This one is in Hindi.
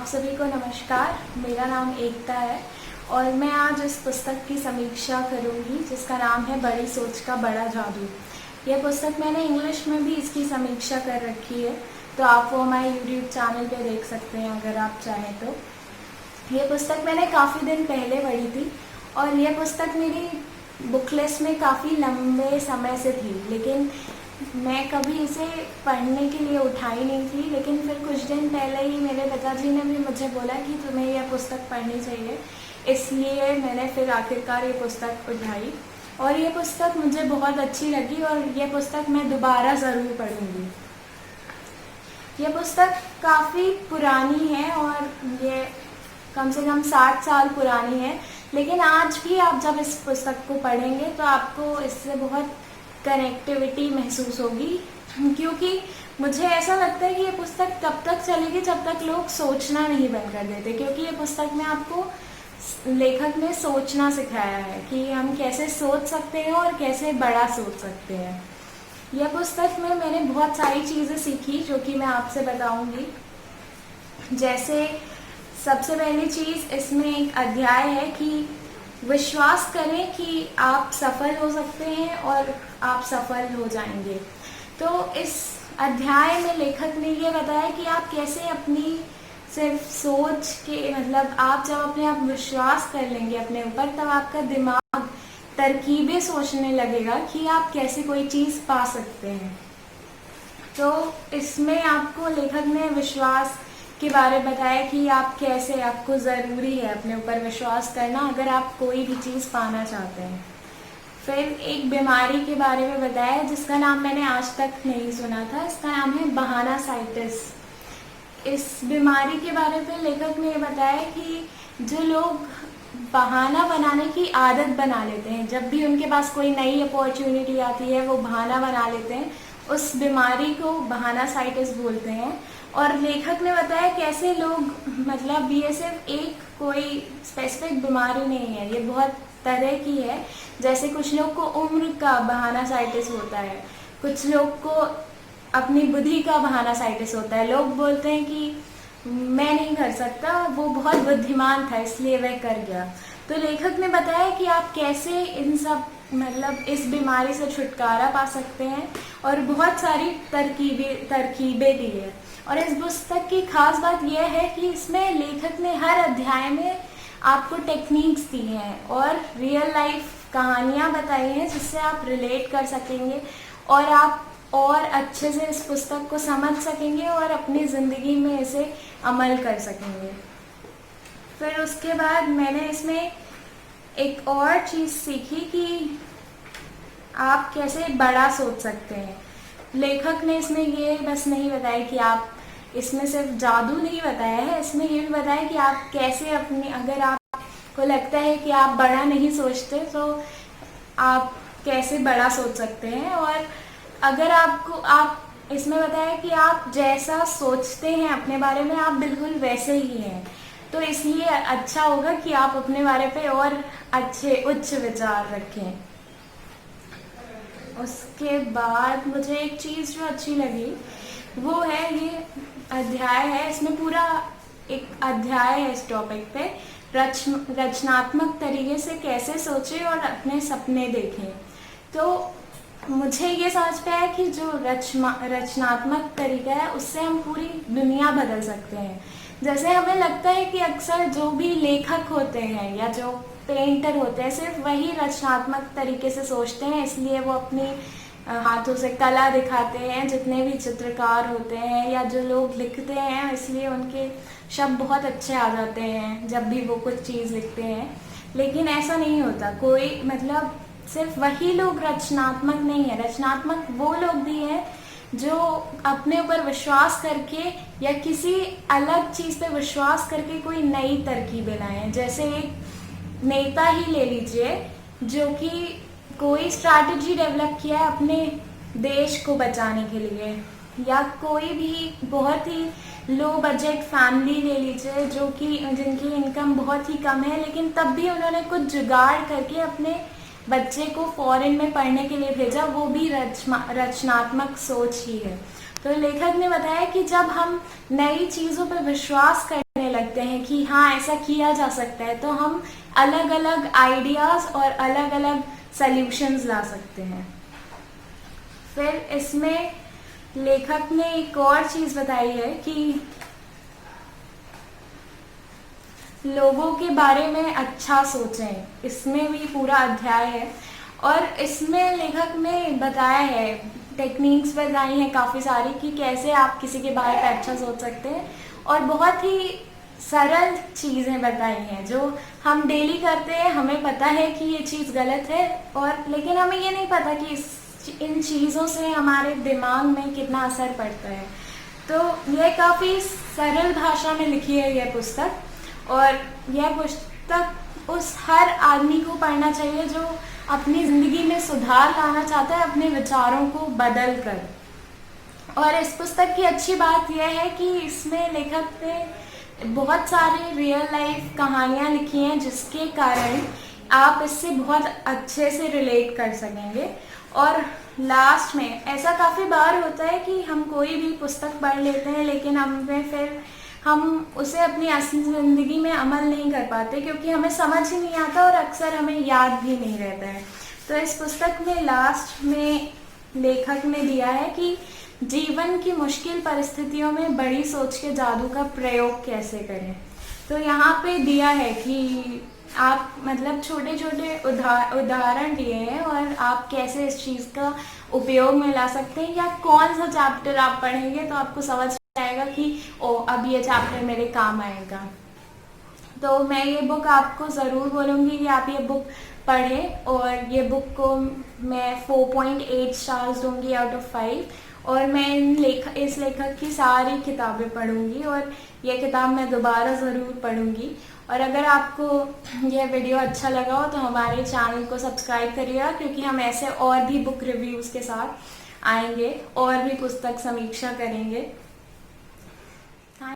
सभी को नमस्कार। मेरा नाम एकता है और मैं आज इस पुस्तक की समीक्षा करूंगी जिसका नाम है बड़ी सोच का बड़ा जादू। यह पुस्तक मैंने इंग्लिश में भी इसकी समीक्षा कर रखी है, तो आप वो हमारे यूट्यूब चैनल पे देख सकते हैं अगर आप चाहें तो। यह पुस्तक मैंने काफ़ी दिन पहले पढ़ी थी और यह पुस्तक मेरी बुक लिस्ट में काफ़ी लंबे समय से थी, लेकिन मैं कभी इसे पढ़ने के लिए उठाई नहीं थी। लेकिन फिर कुछ दिन पहले ही मेरे पिताजी ने भी मुझे बोला कि तुम्हें यह पुस्तक पढ़नी चाहिए, इसलिए मैंने फिर आखिरकार ये पुस्तक उठाई और ये पुस्तक मुझे बहुत अच्छी लगी और यह पुस्तक मैं दोबारा ज़रूर पढ़ूंगी। यह पुस्तक काफ़ी पुरानी है और ये कम से कम 60 साल पुरानी है, लेकिन आज भी आप जब इस पुस्तक को पढ़ेंगे तो आपको इससे बहुत कनेक्टिविटी महसूस होगी, क्योंकि मुझे ऐसा लगता है कि ये पुस्तक तब तक चलेगी जब तक लोग सोचना नहीं बंद कर देते, क्योंकि ये पुस्तक में आपको लेखक ने सोचना सिखाया है कि हम कैसे सोच सकते हैं और कैसे बड़ा सोच सकते हैं। यह पुस्तक में मैंने बहुत सारी चीज़ें सीखी जो कि मैं आपसे बताऊंगी। जैसे सबसे पहली चीज़, इसमें एक अध्याय है कि विश्वास करें कि आप सफल हो सकते हैं और आप सफल हो जाएंगे। तो इस अध्याय में लेखक ने ये बताया कि आप कैसे अपनी सिर्फ सोच के आप जब अपने आप विश्वास कर लेंगे अपने ऊपर, तब आपका दिमाग तरकीबें सोचने लगेगा कि आप कैसे कोई चीज़ पा सकते हैं। तो इसमें आपको लेखक ने विश्वास के बारे में बताया कि आप कैसे, आपको ज़रूरी है अपने ऊपर विश्वास करना अगर आप कोई भी चीज़ पाना चाहते हैं। फिर एक बीमारी के बारे में बताया जिसका नाम मैंने आज तक नहीं सुना था। इसका नाम है बहानासाइटिस। इस बीमारी के बारे में लेखक ने बताया कि जो लोग बहाना बनाने की आदत बना लेते हैं, जब भी उनके पास कोई नई अपॉर्चुनिटी आती है वो बहाना बना लेते हैं, उस बीमारी को बहानासाइटिस बोलते हैं। और लेखक ने बताया कैसे लोग ये सिर्फ एक कोई स्पेसिफिक बीमारी नहीं है, ये बहुत तरह की है। जैसे कुछ लोग को उम्र का बहानासाइटिस होता है, कुछ लोग को अपनी बुद्धि का बहानासाइटिस होता है। लोग बोलते हैं कि मैं नहीं कर सकता, वो बहुत बुद्धिमान था इसलिए वह कर गया। तो लेखक ने बताया कि आप कैसे इन सब इस बीमारी से छुटकारा पा सकते हैं और बहुत सारी तरकीबें दी है। और इस पुस्तक की खास बात यह है कि इसमें लेखक ने हर अध्याय में आपको टेक्निक्स दी हैं और रियल लाइफ कहानियाँ बताई हैं जिससे आप रिलेट कर सकेंगे और आप और अच्छे से इस पुस्तक को समझ सकेंगे और अपनी ज़िंदगी में इसे अमल कर सकेंगे। फिर उसके बाद मैंने इसमें एक और चीज़ सीखी कि आप कैसे बड़ा सोच सकते हैं। लेखक ने इसमें ये बस नहीं बताया कि आप, इसमें सिर्फ जादू नहीं बताया है, इसमें ये भी बताया कि आप कैसे अगर आपको लगता है कि आप बड़ा नहीं सोचते तो आप कैसे बड़ा सोच सकते हैं। और अगर आप इसमें बताया कि आप जैसा सोचते हैं अपने बारे में आप बिल्कुल वैसे ही हैं, तो इसलिए अच्छा होगा कि आप अपने बारे पे और अच्छे उच्च विचार रखें। उसके बाद मुझे एक चीज़ जो अच्छी लगी वो है, ये अध्याय है, इसमें पूरा एक अध्याय है इस टॉपिक पे, रचनात्मक तरीके से कैसे सोचें और अपने सपने देखें। तो मुझे ये समझ पे आया कि जो रचनात्मक तरीका है उससे हम पूरी दुनिया बदल सकते हैं। जैसे हमें लगता है कि अक्सर जो भी लेखक होते हैं या जो पेंटर होते हैं सिर्फ वही रचनात्मक तरीके से सोचते हैं, इसलिए वो अपनी हाथों से कला दिखाते हैं। जितने भी चित्रकार होते हैं या जो लोग लिखते हैं, इसलिए उनके शब्द बहुत अच्छे आ जाते हैं जब भी वो कुछ चीज़ लिखते हैं। लेकिन ऐसा नहीं होता, कोई सिर्फ वही लोग रचनात्मक नहीं है। रचनात्मक वो लोग भी हैं जो अपने ऊपर विश्वास करके या किसी अलग चीज़ पे विश्वास करके कोई नई तरकीबें लाएं। जैसे एक नेता ही ले लीजिए जो कि कोई स्ट्रैटेजी डेवलप किया है अपने देश को बचाने के लिए, या कोई भी बहुत ही लो बजट फैमिली ले लीजिए जो कि जिनकी इनकम बहुत ही कम है, लेकिन तब भी उन्होंने कुछ जुगाड़ करके अपने बच्चे को फॉरेन में पढ़ने के लिए भेजा, वो भी रचनात्मक सोच ही है। तो लेखक ने बताया कि जब हम नई चीज़ों पर विश्वास करने लगते हैं कि हाँ ऐसा किया जा सकता है, तो हम अलग अलग आइडियाज़ और अलग अलग सल्यूशंस ला सकते हैं। फिर इसमें लेखक ने एक और चीज़ बताई है कि लोगों के बारे में अच्छा सोचें। इसमें भी पूरा अध्याय है और इसमें लेखक ने बताया है, टेक्निक्स बताई हैं काफ़ी सारी कि कैसे आप किसी के बारे में अच्छा सोच सकते हैं, और बहुत ही सरल चीज़ें बताई हैं जो हम डेली करते हैं। हमें पता है कि ये चीज़ गलत है, और लेकिन हमें ये नहीं पता कि इन चीज़ों से हमारे दिमाग में कितना असर पड़ता है। तो यह काफ़ी सरल भाषा में लिखी है यह पुस्तक, और यह पुस्तक उस हर आदमी को पढ़ना चाहिए जो अपनी ज़िंदगी में सुधार लाना चाहता है अपने विचारों को बदल कर। और इस पुस्तक की अच्छी बात यह है कि इसमें लेखक ने बहुत सारे रियल लाइफ कहानियाँ लिखी हैं जिसके कारण आप इससे बहुत अच्छे से रिलेट कर सकेंगे। और लास्ट में ऐसा काफ़ी बार होता है कि हम कोई भी पुस्तक पढ़ लेते हैं लेकिन हम उसे अपनी असली ज़िंदगी में अमल नहीं कर पाते क्योंकि हमें समझ ही नहीं आता और अक्सर हमें याद भी नहीं रहता है। तो इस पुस्तक में लास्ट में लेखक ने दिया है कि जीवन की मुश्किल परिस्थितियों में बड़ी सोच के जादू का प्रयोग कैसे करें। तो यहाँ पे दिया है कि आप मतलब छोटे छोटे उदाहरण दिए हैं और आप कैसे इस चीज़ का उपयोग में ला सकते हैं, या कौन सा चैप्टर आप पढ़ेंगे तो आपको समझ आएगा कि ओ अब ये चैप्टर मेरे काम आएगा। तो मैं ये बुक आपको ज़रूर बोलूँगी कि आप ये बुक पढ़ें, और ये बुक को मैं 4.8 स्टार्स दूँगी आउट ऑफ 5। और मैं इस लेखक की सारी किताबें पढ़ूँगी और ये किताब मैं दोबारा ज़रूर पढ़ूँगी। और अगर आपको यह वीडियो अच्छा लगा हो तो हमारे चैनल को सब्सक्राइब करिएगा, क्योंकि हम ऐसे और भी बुक रिव्यूज़ के साथ आएंगे और भी पुस्तक समीक्षा करेंगे।